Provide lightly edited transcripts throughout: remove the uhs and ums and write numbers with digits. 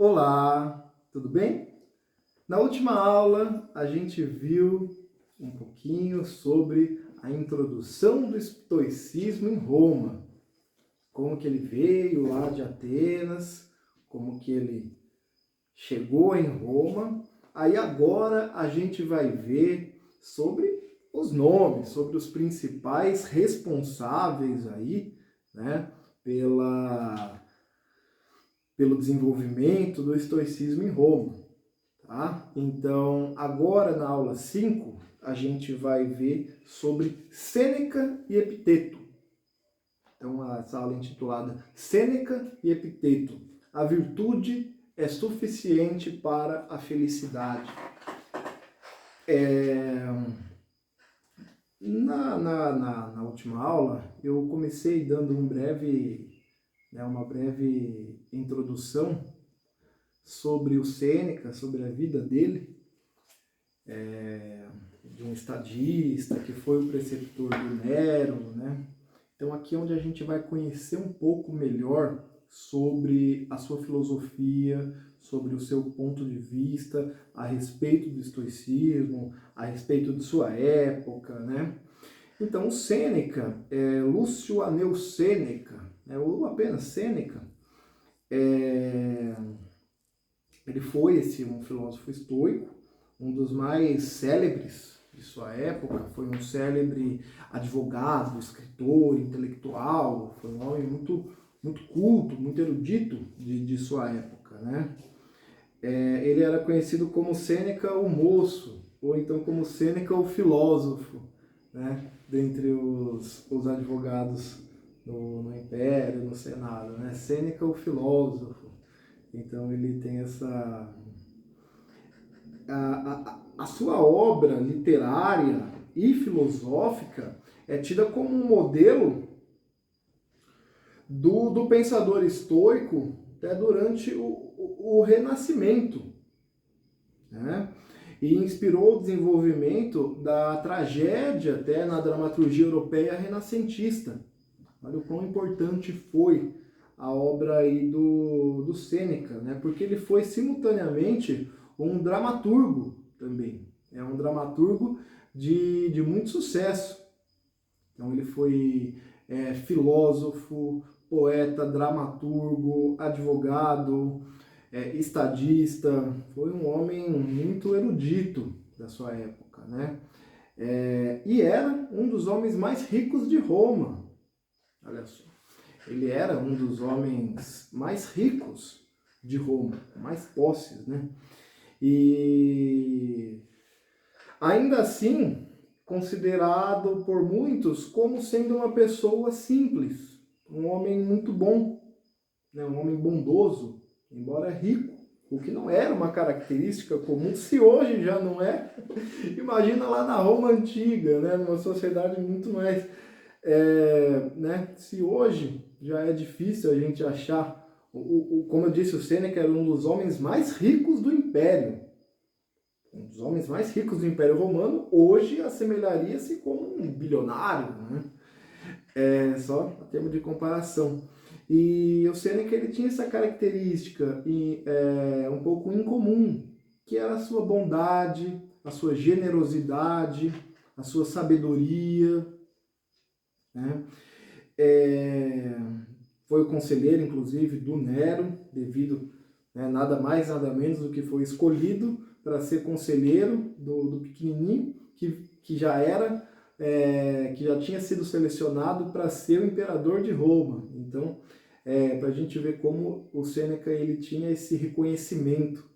Olá, tudo bem? Na última aula a gente viu um pouquinho sobre a introdução do estoicismo em Roma, como que ele veio lá de Atenas, como que ele chegou em Roma. Aí agora a gente vai ver sobre os nomes, sobre os principais responsáveis aí, né, pelo desenvolvimento do estoicismo em Roma. Tá? Então, agora na aula 5, a gente vai ver sobre Sêneca e Epiteto. Então, essa aula é intitulada Sêneca e Epiteto. A virtude é suficiente para a felicidade. Na última aula, eu comecei dando uma breve introdução sobre o Sêneca, sobre a vida dele, de um estadista que foi o preceptor do Nero, né? Então aqui é onde a gente vai conhecer um pouco melhor sobre a sua filosofia, sobre o seu ponto de vista a respeito do estoicismo, a respeito de sua época, né? Então o Sêneca, Lúcio Aneu Sêneca, ou apenas Sêneca, ele foi um filósofo estoico, um dos mais célebres de sua época, foi um célebre advogado, escritor, intelectual, foi um homem muito culto, muito erudito de sua época, né? Ele era conhecido como Sêneca o Moço, ou então como Sêneca o Filósofo, né? Dentre os advogados no Império, no Senado, né? Sêneca o Filósofo. Então ele tem essa... A sua obra literária e filosófica é tida como um modelo do pensador estoico até durante o Renascimento, né? E inspirou o desenvolvimento da tragédia até na dramaturgia europeia renascentista. Olha o quão importante foi a obra aí do Sêneca, né? Porque ele foi simultaneamente um dramaturgo também. É um dramaturgo de muito sucesso. Então ele foi filósofo, poeta, dramaturgo, advogado, estadista. Foi um homem muito erudito da sua época, né? E era um dos homens mais ricos de Roma. Olha só. Ele era um dos homens mais ricos de Roma, mais posses, né? E ainda assim, considerado por muitos como sendo uma pessoa simples, um homem muito bom, né? Um homem bondoso, embora rico, o que não era uma característica comum. Se hoje já não é, imagina lá na Roma antiga, né? Numa sociedade muito mais... né? Se hoje já é difícil a gente achar, como eu disse, o Sêneca era um dos homens mais ricos do Império. Um dos homens mais ricos do Império Romano, hoje assemelharia-se como um bilionário, né? Só a termo de comparação. E o Sêneca ele tinha essa característica um pouco incomum, que era a sua bondade, a sua generosidade, a sua sabedoria, né? Foi o conselheiro, inclusive, do Nero, devido, né, nada mais, nada menos do que foi escolhido para ser conselheiro do pequenininho, que já tinha sido selecionado para ser o imperador de Roma. Então, para a gente ver como o Sêneca ele tinha esse reconhecimento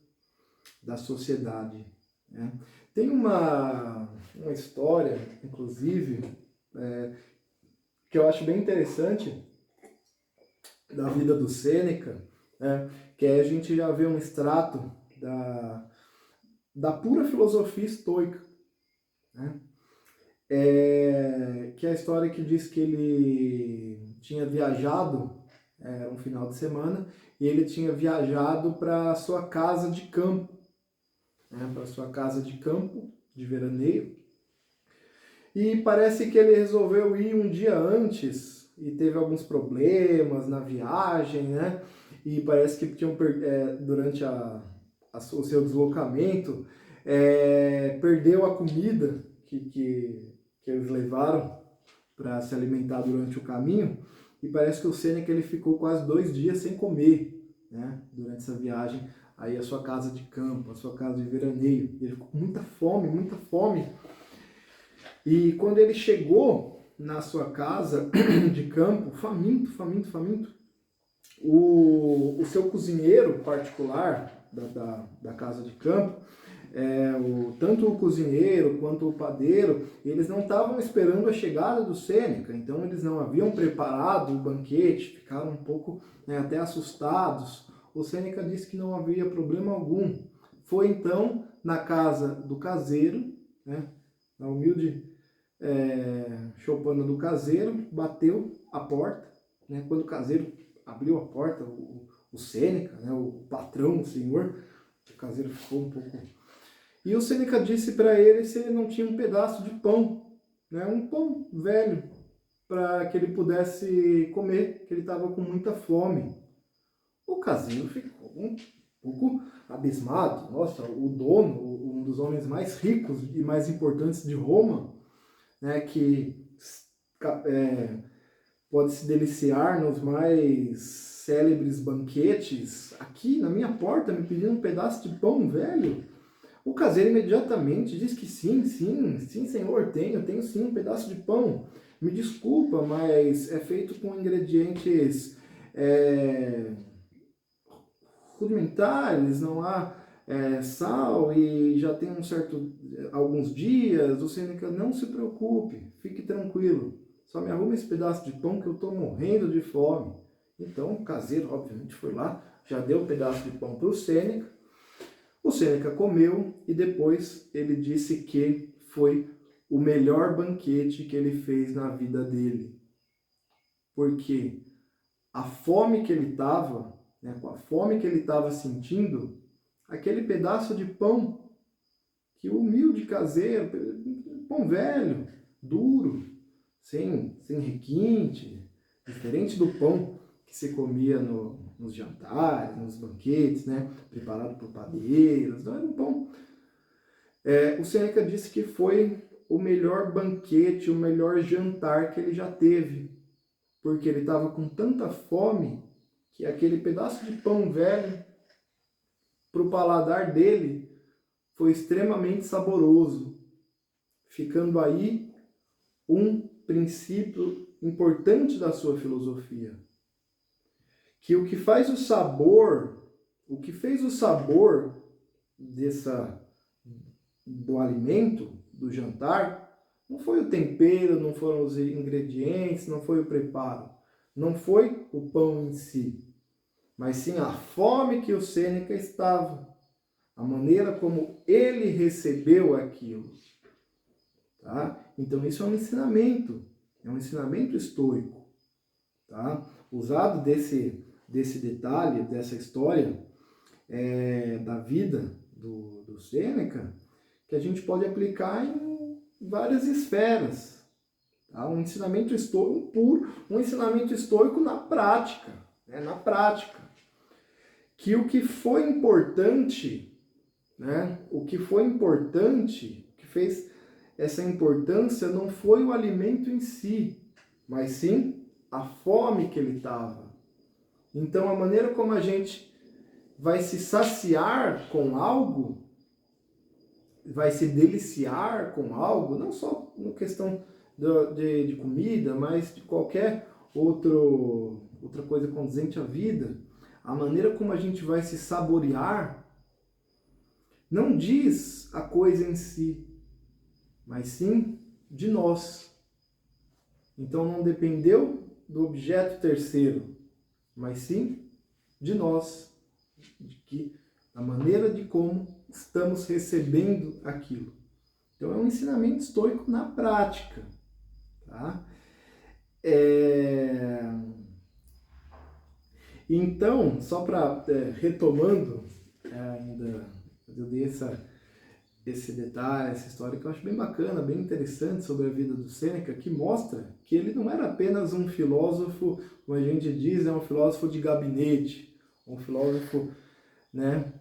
da sociedade, né? Tem uma história, inclusive, que eu acho bem interessante da vida do Sêneca, né? Que a gente já vê um extrato da pura filosofia estoica, né? Que é a história que diz que ele tinha viajado um final de semana e ele tinha viajado para sua casa de campo, né? Para sua casa de campo de veraneio, e parece que ele resolveu ir um dia antes e teve alguns problemas na viagem, né? e parece que tinham durante o seu deslocamento, perdeu a comida que eles levaram para se alimentar durante o caminho, e parece que o Sêneca ele ficou quase 2 dias sem comer, né, durante essa viagem aí a sua casa de campo, a sua casa de veraneio. Ele ficou com muita fome, muita fome. E quando ele chegou na sua casa de campo, faminto, faminto, faminto, o seu cozinheiro particular da casa de campo, tanto o cozinheiro quanto o padeiro, eles não estavam esperando a chegada do Sêneca, então eles não haviam preparado o banquete, ficaram um pouco, né, até assustados. O Sêneca disse que não havia problema algum. Foi então na casa do caseiro, né, na humilde choupana do caseiro, bateu a porta, né, quando o caseiro abriu a porta, o Sêneca, né, o patrão, o senhor, o caseiro ficou um pouco... E o Sêneca disse para ele se ele não tinha um pedaço de pão, né, um pão velho, para que ele pudesse comer, que ele estava com muita fome. O caseiro ficou um pouco abismado. Nossa, o dono, um dos homens mais ricos e mais importantes de Roma, né, que pode se deliciar nos mais célebres banquetes, aqui na minha porta me pedindo um pedaço de pão velho. O caseiro imediatamente diz que sim, senhor, tenho sim um pedaço de pão. Me desculpa, mas é feito com ingredientes rudimentares, não há sal e já tem alguns dias. O Sêneca, não se preocupe, fique tranquilo, só me arruma esse pedaço de pão que eu estou morrendo de fome. Então o caseiro, obviamente, foi lá, já deu um pedaço de pão para o Sêneca. O Sêneca comeu e depois ele disse que foi o melhor banquete que ele fez na vida dele. Porque a fome que ele estava, né, com a fome que ele estava sentindo, aquele pedaço de pão que o humilde caseiro, pão velho, duro, sem requinte, diferente do pão que se comia nos jantares, nos banquetes, né, preparado por padeiros, não era um pão. O Sêneca disse que foi o melhor banquete, o melhor jantar que ele já teve, porque ele estava com tanta fome que aquele pedaço de pão velho, para o paladar dele, foi extremamente saboroso, ficando aí um princípio importante da sua filosofia. Que o que fez o sabor do alimento, do jantar, não foi o tempero, não foram os ingredientes, não foi o preparo, não foi o pão em si, mas sim a fome que o Sêneca estava, a maneira como ele recebeu aquilo. Tá? Então isso é um ensinamento estoico. Tá? Usado desse detalhe, dessa história da vida do Sêneca, que a gente pode aplicar em várias esferas. Tá? Um ensinamento estoico puro, um ensinamento estoico na prática. Né? Na prática. Que o que foi importante, né? O que foi importante, o que fez essa importância não foi o alimento em si, mas sim a fome que ele estava. Então, a maneira como a gente vai se saciar com algo, vai se deliciar com algo, não só na questão de comida, mas de qualquer outra coisa condizente à vida, a maneira como a gente vai se saborear, não diz a coisa em si, mas sim de nós. Então, não dependeu do objeto terceiro, mas sim de nós, da maneira de como estamos recebendo aquilo. Então é um ensinamento estoico na prática. Tá? Então, só para retomando, ainda eu dei esse detalhe, essa história que eu acho bem bacana, bem interessante sobre a vida do Sêneca, que mostra que ele não era apenas um filósofo, como a gente diz, um filósofo de gabinete, um filósofo, né,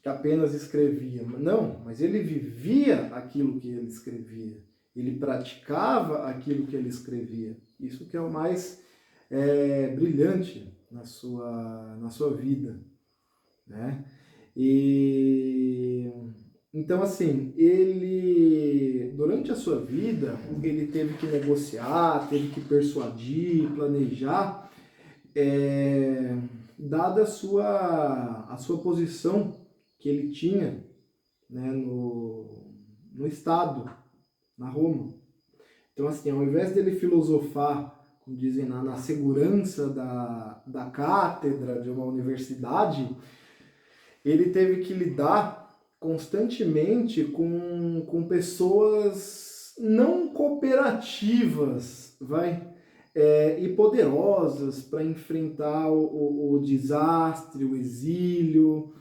que apenas escrevia. Não, mas ele vivia aquilo que ele escrevia. Ele praticava aquilo que ele escrevia. Isso que é o mais brilhante na sua vida, né? E então, assim, ele, durante a sua vida, ele teve que negociar, teve que persuadir, planejar, dada a sua posição que ele tinha, né, no Estado, na Roma. Então, assim, ao invés dele filosofar, como dizem, na segurança da cátedra de uma universidade, ele teve que lidar constantemente com pessoas não cooperativas, e poderosas para enfrentar o desastre, o exílio,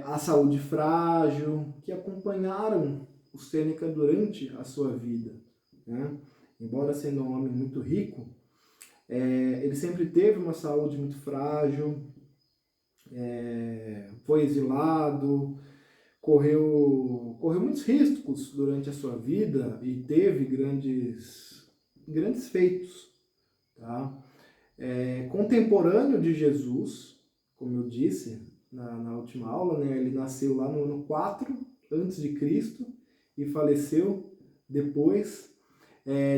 a saúde frágil, que acompanharam o Sêneca durante a sua vida, né? Embora sendo um homem muito rico, ele sempre teve uma saúde muito frágil, foi exilado, correu muitos riscos durante a sua vida e teve grandes feitos. Tá? Contemporâneo de Jesus, como eu disse na última aula, né? Ele nasceu lá no ano 4 antes de Cristo e faleceu depois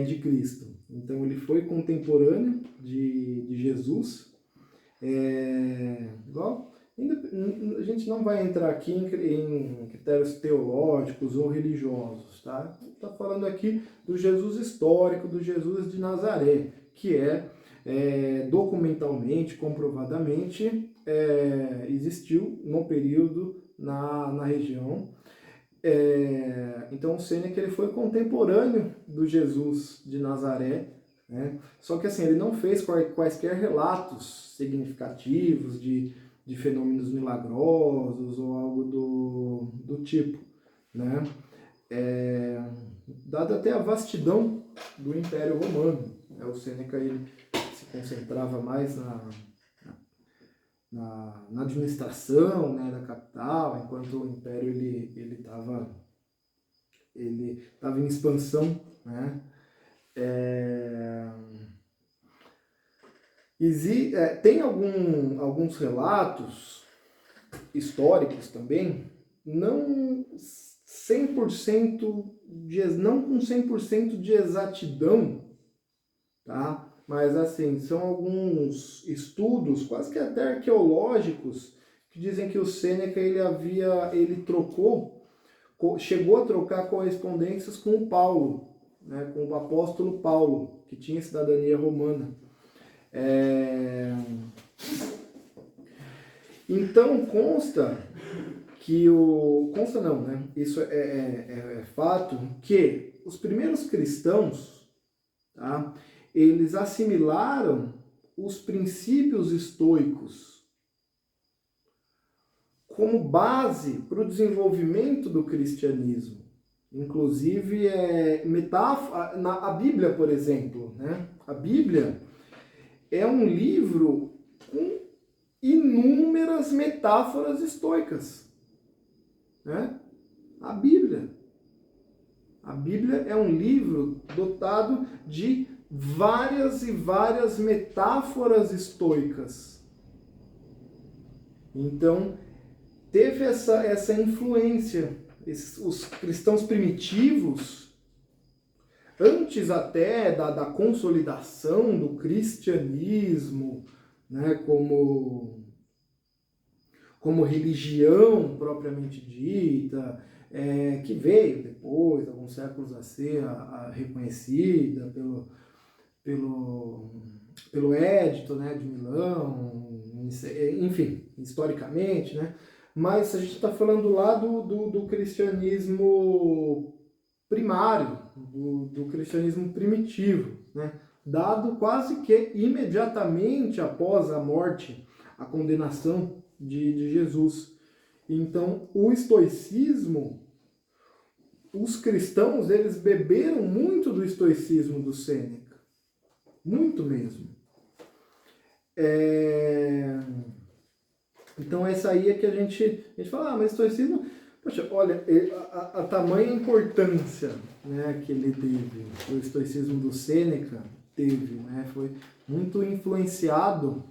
de Cristo. Então ele foi contemporâneo de Jesus. A gente não vai entrar aqui em critérios teológicos ou religiosos, tá? A gente está falando aqui do Jesus histórico, do Jesus de Nazaré, que documentalmente, comprovadamente, existiu no período na região. Então o Sêneca ele foi contemporâneo do Jesus de Nazaré, né? Só que assim, ele não fez quaisquer relatos significativos de fenômenos milagrosos ou algo do tipo, né? Dada até a vastidão do Império Romano, né? O Sêneca ele se concentrava mais na administração, né, da capital, enquanto o Império ele estava em expansão, né? Tem alguns relatos históricos também, não 100% não com 100% de exatidão, tá? Mas assim, são alguns estudos, quase que até arqueológicos, que dizem que o Sêneca chegou a trocar correspondências com o Paulo, né, com o apóstolo Paulo, que tinha cidadania romana. Então consta não, né? Isso é fato que os primeiros cristãos, tá, eles assimilaram os princípios estoicos como base para o desenvolvimento do cristianismo. Inclusive, a Bíblia, por exemplo, né? A Bíblia é um livro com inúmeras metáforas estoicas, né? A Bíblia é um livro dotado de várias e várias metáforas estoicas. Então, teve essa influência. Os cristãos primitivos, antes até da consolidação do cristianismo, né, como religião propriamente dita, que veio depois, alguns séculos a ser reconhecida pelo Édito, né, de Milão, enfim, historicamente, né? Mas a gente está falando lá do cristianismo primário, do cristianismo primitivo, né? Dado quase que imediatamente após a morte, a condenação de Jesus. Então, o estoicismo, os cristãos, eles beberam muito do estoicismo do Sêneca. Muito mesmo. Então essa aí é que a gente fala, mas estoicismo, poxa, olha, a tamanha importância, né, que ele teve, o estoicismo do Sêneca teve, né, foi muito influenciado,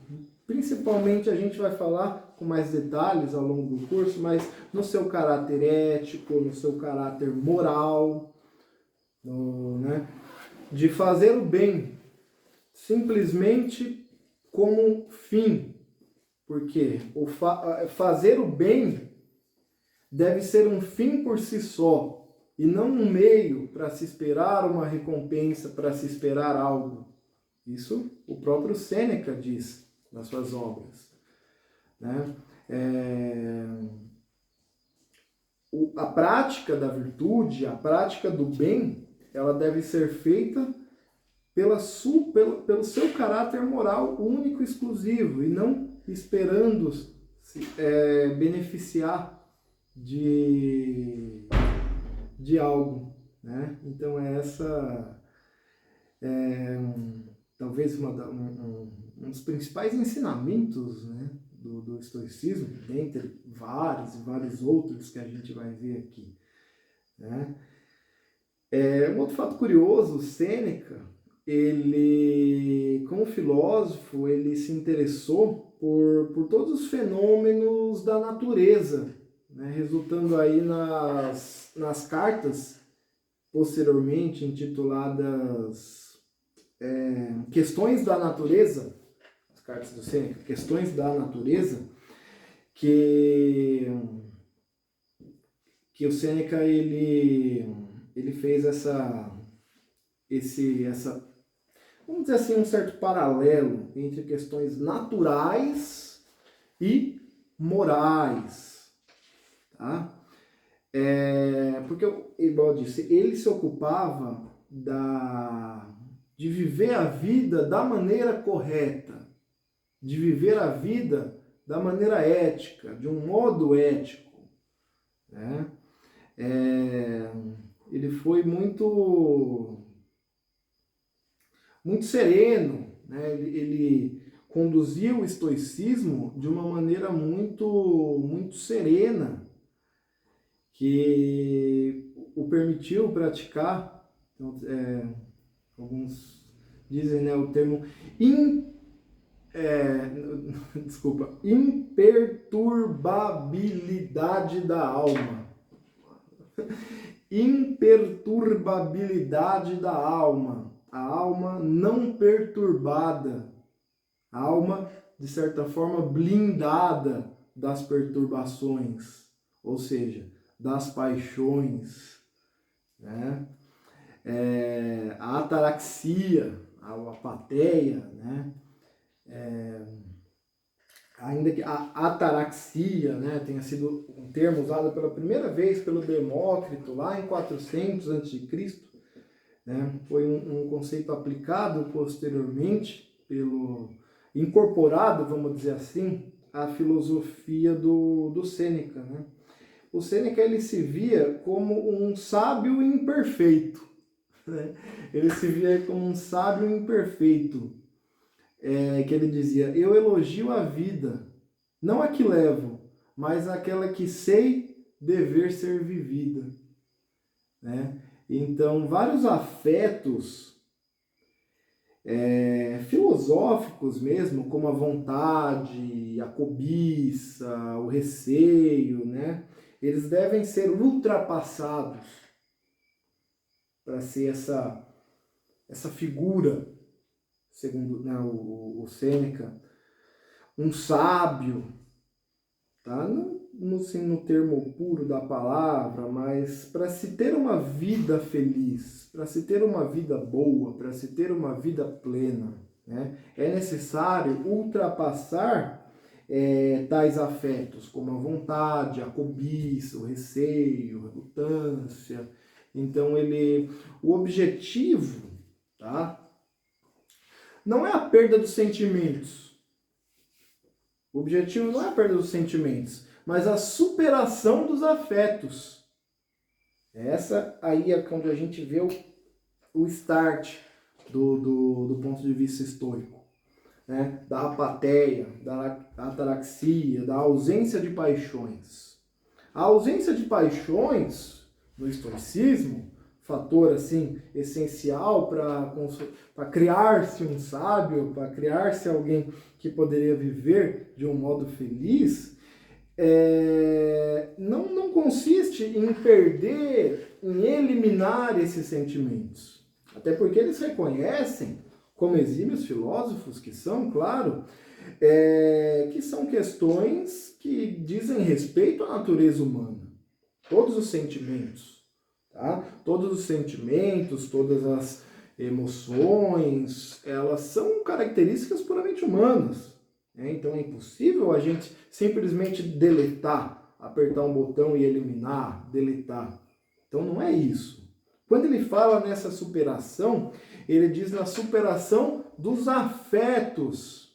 principalmente a gente vai falar com mais detalhes ao longo do curso, mas no seu caráter ético, no seu caráter moral, né, de fazer o bem simplesmente como fim, porque fazer o bem deve ser um fim por si só, e não um meio para se esperar uma recompensa, para se esperar algo. Isso o próprio Sêneca diz nas suas obras, né? A prática da virtude, a prática do bem, ela deve ser feita pelo seu caráter moral único e exclusivo, e não esperando beneficiar de algo, né? Então talvez um dos principais ensinamentos, né, do estoicismo, dentre vários e vários outros que a gente vai ver aqui, né? Um outro fato curioso, Sêneca, ele, como filósofo, ele se interessou por todos os fenômenos da natureza, né, resultando aí nas cartas posteriormente intituladas Questões da Natureza, as cartas do Sêneca, Questões da Natureza, que o Sêneca ele fez vamos dizer assim, um certo paralelo entre questões naturais e morais, tá? Porque, igual eu disse, ele se ocupava de viver a vida da maneira correta, de viver a vida da maneira ética, de um modo ético, né? Ele foi muito sereno, né? Ele conduziu o estoicismo de uma maneira muito serena, que o permitiu praticar, então, alguns dizem, né, o termo imperturbabilidade da alma. Imperturbabilidade da alma. A alma não perturbada. A alma, de certa forma, blindada das perturbações. Ou seja, das paixões, né? A ataraxia, a apatia, né? Ainda que a ataraxia, né, tenha sido um termo usado pela primeira vez pelo Demócrito lá em 400 a.C., né? Foi um conceito aplicado posteriormente, incorporado, vamos dizer assim, à filosofia do Sêneca, né? O Sêneca, ele se via como um sábio imperfeito, né? Ele se via como um sábio imperfeito, que ele dizia: eu elogio a vida, não a que levo, mas aquela que sei dever ser vivida, né? Então, vários afetos filosóficos mesmo, como a vontade, a cobiça, o receio, né? Eles devem ser ultrapassados para ser essa figura, segundo, né, o Sêneca, um sábio, tá? Não assim, no termo puro da palavra, mas para se ter uma vida feliz, para se ter uma vida boa, para se ter uma vida plena, né, é necessário ultrapassar tais afetos, como a vontade, a cobiça, o receio, a relutância. Então, o objetivo, tá, não é a perda dos sentimentos. O objetivo não é a perda dos sentimentos, mas a superação dos afetos. Essa aí é quando a gente vê o start do ponto de vista estoico. né, da apatheia, da ataraxia, da ausência de paixões. A ausência de paixões no estoicismo, fator assim essencial para criar-se um sábio, para criar-se alguém que poderia viver de um modo feliz, não consiste em perder, em eliminar esses sentimentos. Até porque eles reconhecem, como exímios filósofos que são, claro, que são questões que dizem respeito à natureza humana. Todos os sentimentos, tá? Todos os sentimentos, todas as emoções, elas são características puramente humanas. Então é impossível a gente simplesmente deletar, apertar um botão e eliminar, deletar. Então não é isso. Quando ele fala nessa superação, ele diz na superação dos afetos,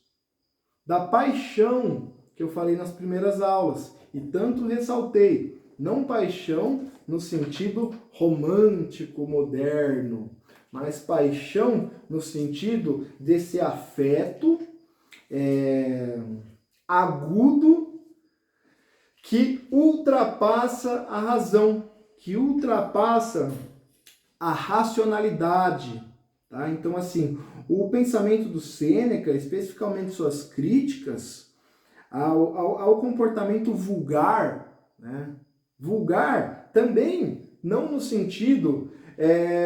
da paixão, que eu falei nas primeiras aulas, e tanto ressaltei, não paixão no sentido romântico, moderno, mas paixão no sentido desse afeto agudo que ultrapassa a razão, que ultrapassa a racionalidade. Tá? Então, assim, o pensamento do Sêneca, especificamente suas críticas ao comportamento vulgar, né? Vulgar também, não no sentido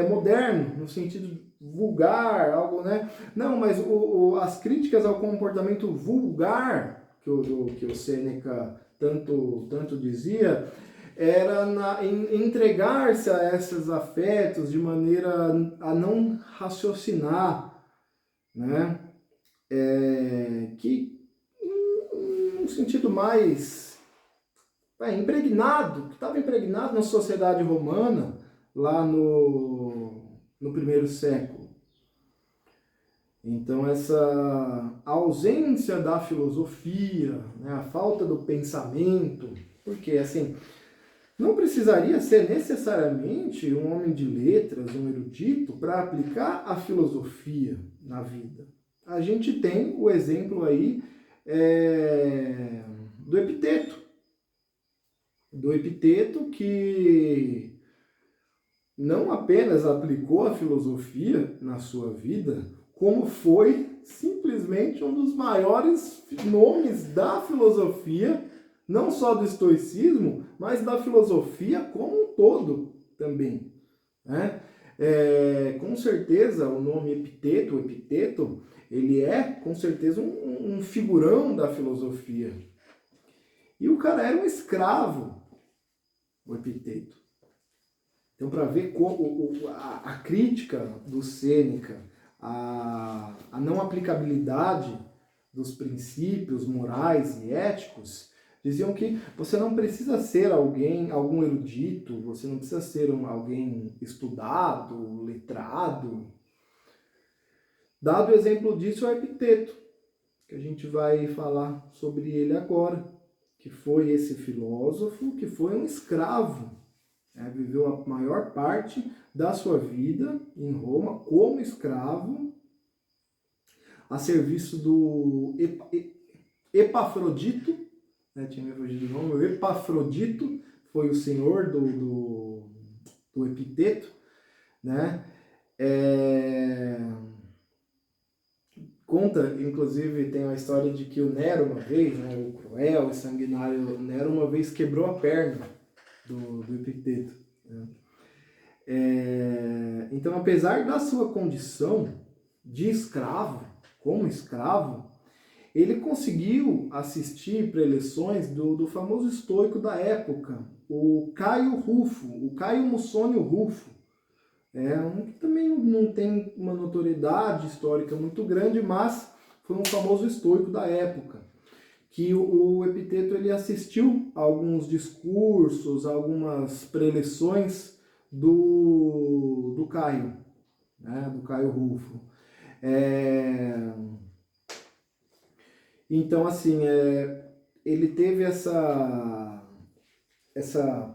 moderno, no sentido vulgar, algo, né? Não, mas as críticas ao comportamento vulgar que o Sêneca tanto dizia, era em entregar-se a esses afetos de maneira a não raciocinar, né? Que num sentido mais impregnado, que estava impregnado na sociedade romana lá no primeiro século. Então essa ausência da filosofia, né, a falta do pensamento, porque assim, não precisaria ser necessariamente um homem de letras, um erudito, para aplicar a filosofia na vida. A gente tem o exemplo aí do Epiteto. Do Epiteto que não apenas aplicou a filosofia na sua vida, como foi simplesmente um dos maiores nomes da filosofia, não só do estoicismo, mas da filosofia como um todo também. Né? Com certeza o nome Epiteto, o Epiteto, ele é com certeza um figurão da filosofia. E o cara era um escravo, o Epiteto. Então, para ver como a crítica do Sêneca, a não aplicabilidade dos princípios morais e éticos, diziam que você não precisa ser algum erudito, você não precisa ser alguém estudado, letrado. Dado o exemplo disso, é o Epiteto, que a gente vai falar sobre ele agora, que foi esse filósofo, que foi um escravo. Viveu a maior parte da sua vida em Roma como escravo, a serviço do Epafrodito, tinha me fugido do nome, o Epafrodito foi o senhor do Epiteto, né? Conta, inclusive, tem uma história de que o Nero uma vez, né, o cruel e sanguinário Nero uma vez quebrou a perna do Epiteto. Né? Então, apesar da sua condição de escravo, como escravo, ele conseguiu assistir preleções do famoso estoico da época, o Caio Rufo, o Caio Mussônio Rufo. Um que também não tem uma notoriedade histórica muito grande, mas foi um famoso estoico da época, que o Epiteto ele assistiu a alguns discursos, algumas preleções do Caio, né, do Caio Rufo. Então, assim, ele teve essa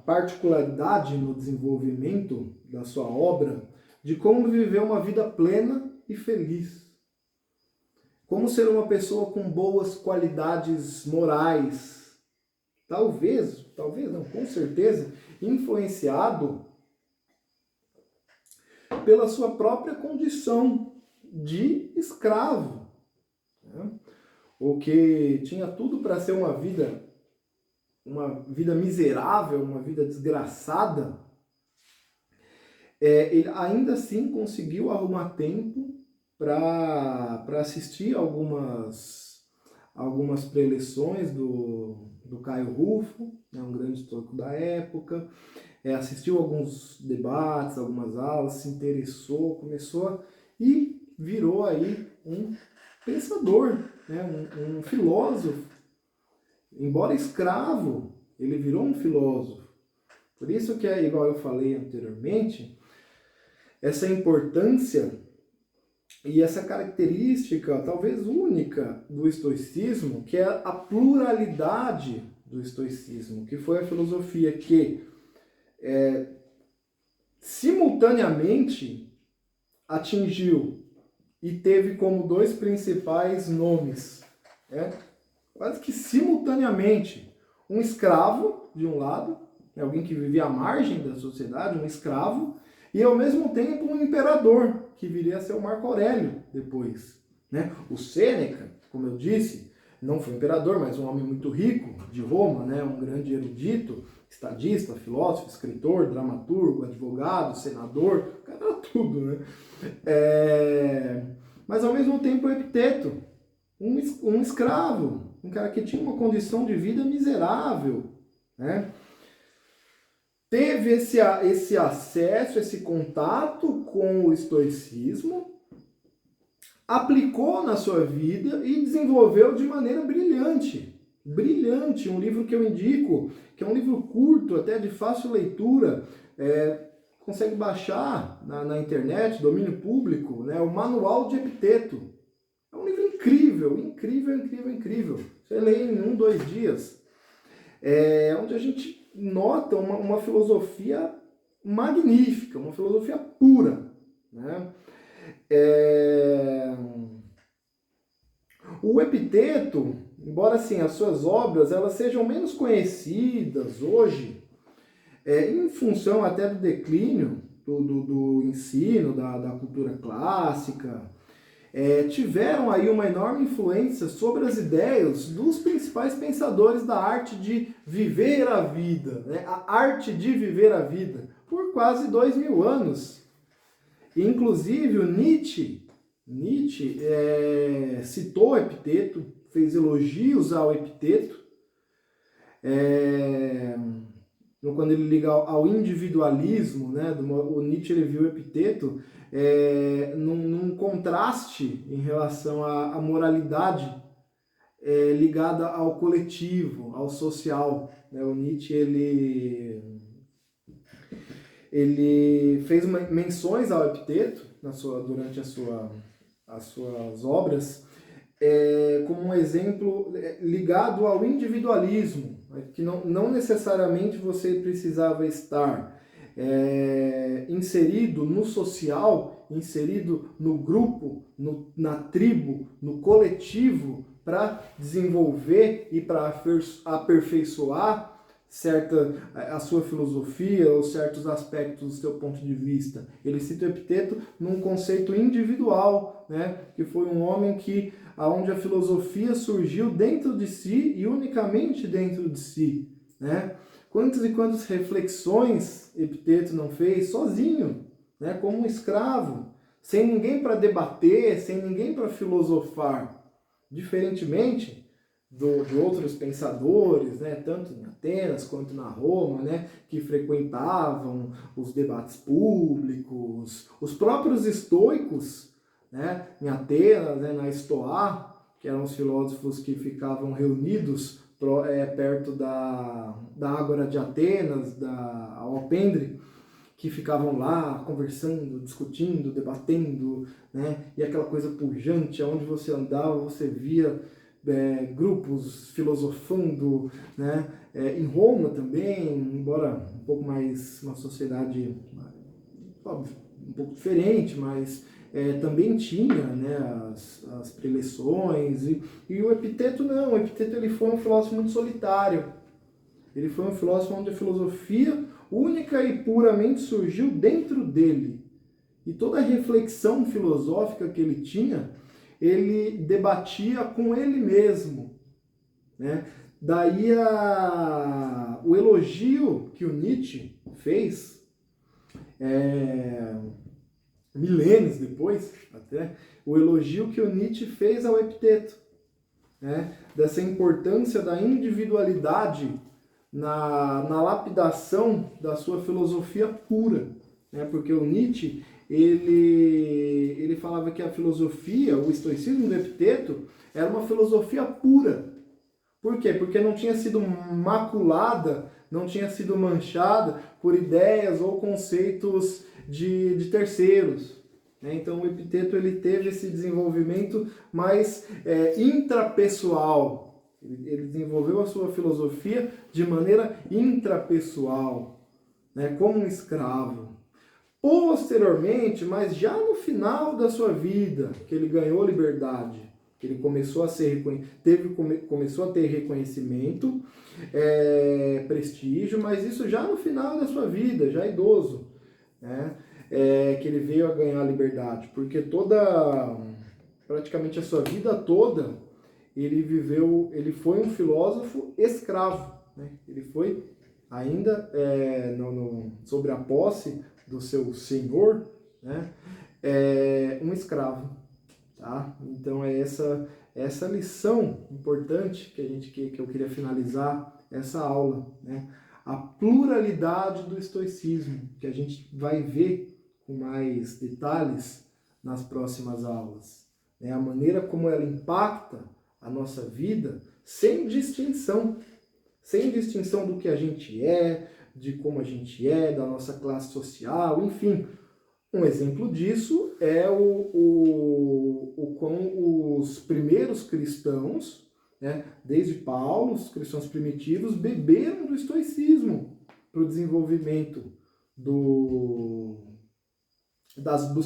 particularidade no desenvolvimento da sua obra de como viver uma vida plena e feliz. como ser uma pessoa com boas qualidades morais. Talvez não, com certeza, influenciado pela sua própria condição de escravo, né? O que tinha tudo para ser uma vida miserável, uma vida desgraçada, ele ainda assim conseguiu arrumar tempo para assistir algumas preleções do Caio Rufo, né, um grande estoico da época, assistiu alguns debates, algumas aulas, se interessou, e virou aí um pensador, né, um filósofo. Embora escravo, ele virou um filósofo. Por isso que igual eu falei anteriormente, essa importância e essa característica, talvez única, do estoicismo, que é a pluralidade do estoicismo, que foi a filosofia que simultaneamente atingiu e teve como dois principais nomes, quase que simultaneamente, um escravo, de um lado, alguém que vivia à margem da sociedade, um escravo, e ao mesmo tempo um imperador, que viria a ser o Marco Aurélio depois, né? O Sêneca, como eu disse, não foi imperador, mas um homem muito rico de Roma, né? Um grande erudito, estadista, filósofo, escritor, dramaturgo, advogado, senador, era tudo, né? Mas ao mesmo tempo o Epiteto, um escravo, um cara que tinha uma condição de vida miserável, né? Teve esse acesso, esse contato com o estoicismo, aplicou na sua vida e desenvolveu de maneira brilhante. Brilhante, um livro que eu indico, que é um livro curto, até de fácil leitura, consegue baixar na internet, domínio público, né, o Manual de Epiteto. É um livro incrível, incrível, incrível, incrível. Você lê em 1, 2 dias. Onde a gente nota uma filosofia magnífica, uma filosofia pura, né? O Epiteto, embora assim, as suas obras elas sejam menos conhecidas hoje, em função até do declínio do ensino, da cultura clássica, tiveram aí uma enorme influência sobre as ideias dos principais pensadores da arte de viver a vida, né? A arte de viver a vida, por quase 2000 anos. Inclusive o Nietzsche citou Epiteto, fez elogios ao Epiteto, quando ele liga ao individualismo, né? O Nietzsche ele viu o Epiteto num contraste em relação à moralidade ligada ao coletivo, ao social, né? O Nietzsche ele fez menções ao Epiteto durante as suas obras, como um exemplo ligado ao individualismo, que não necessariamente você precisava estar inserido no social, inserido no grupo, na tribo, no coletivo, para desenvolver e para aperfeiçoar a sua filosofia ou certos aspectos do seu ponto de vista. Ele cita o Epiteto num conceito individual, né? Que foi um homem onde a filosofia surgiu dentro de si e unicamente dentro de si, né? Quantas e quantas reflexões Epiteto não fez sozinho, né? Como um escravo, sem ninguém para debater, sem ninguém para filosofar, diferentemente de outros pensadores, né, tanto em Atenas quanto na Roma, né, que frequentavam os debates públicos, os próprios estoicos, né, em Atenas, né, na Estoá, que eram os filósofos que ficavam reunidos perto da Ágora de Atenas, da Alpendre, que ficavam lá conversando, discutindo, debatendo, né, e aquela coisa pujante, onde você andava, você via grupos filosofando, né? Em Roma também, embora um pouco mais uma sociedade óbvio, um pouco diferente, mas também tinha, né, as preleções, e o Epiteto não. O Epiteto ele foi um filósofo muito solitário. Ele foi um filósofo onde a filosofia única e puramente surgiu dentro dele. E toda a reflexão filosófica que ele tinha, ele debatia com ele mesmo, né? Daí o elogio que o Nietzsche fez, milênios depois, até, o elogio que o Nietzsche fez ao Epiteto, né? Dessa importância da individualidade na lapidação da sua filosofia pura, né? Porque o Nietzsche, ele falava que a filosofia, o estoicismo do Epiteto, era uma filosofia pura. Por quê? Porque não tinha sido maculada, não tinha sido manchada por ideias ou conceitos de terceiros. Então o Epiteto ele teve esse desenvolvimento mais intrapessoal. Ele desenvolveu a sua filosofia de maneira intrapessoal, né? Como um escravo. Posteriormente, mas já no final da sua vida, que ele ganhou liberdade, que ele começou a começou a ter reconhecimento, prestígio, mas isso já no final da sua vida, já idoso, né? Que ele veio a ganhar liberdade, porque praticamente a sua vida toda, ele foi um filósofo escravo, né? Ele foi ainda sobre a posse do seu senhor, né? Um escravo, tá? Então é essa lição importante que eu queria finalizar essa aula, né? A pluralidade do estoicismo, que a gente vai ver com mais detalhes nas próximas aulas, né? A maneira como ela impacta a nossa vida sem distinção do que a gente de como a gente da nossa classe social, enfim. Um exemplo disso é como os primeiros cristãos, né, desde Paulo, os cristãos primitivos, beberam do estoicismo para o desenvolvimento dos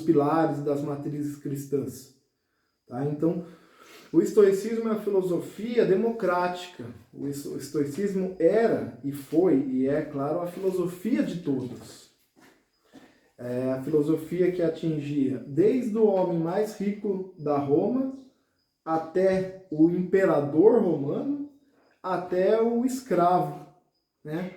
pilares e das matrizes cristãs. Tá? Então, o estoicismo é a filosofia democrática. O estoicismo era e foi e é, claro, a filosofia de todos. A filosofia que atingia desde o homem mais rico da Roma até o imperador romano, até o escravo, né?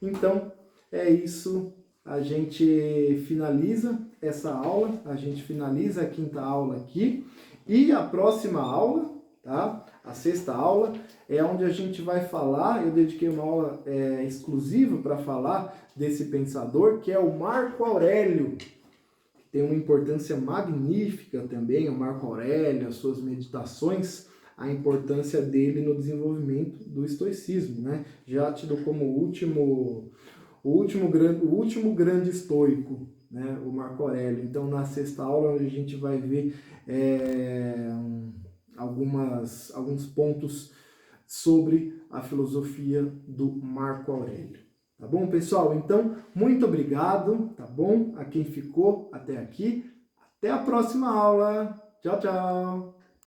Então, é isso. A gente finaliza essa aula, a gente finaliza a quinta aula aqui. E a próxima aula, tá? A sexta aula, é onde a gente vai falar, eu dediquei uma aula exclusiva para falar desse pensador, que é o Marco Aurélio. Tem uma importância magnífica também, o Marco Aurélio, as suas meditações, a importância dele no desenvolvimento do estoicismo, né? Já tido como o último grande estoico, né? O Marco Aurélio. Então, na sexta aula, a gente vai ver alguns pontos sobre a filosofia do Marco Aurélio. Tá bom, pessoal? Então, muito obrigado, tá bom? A quem ficou até aqui. Até a próxima aula. Tchau, tchau!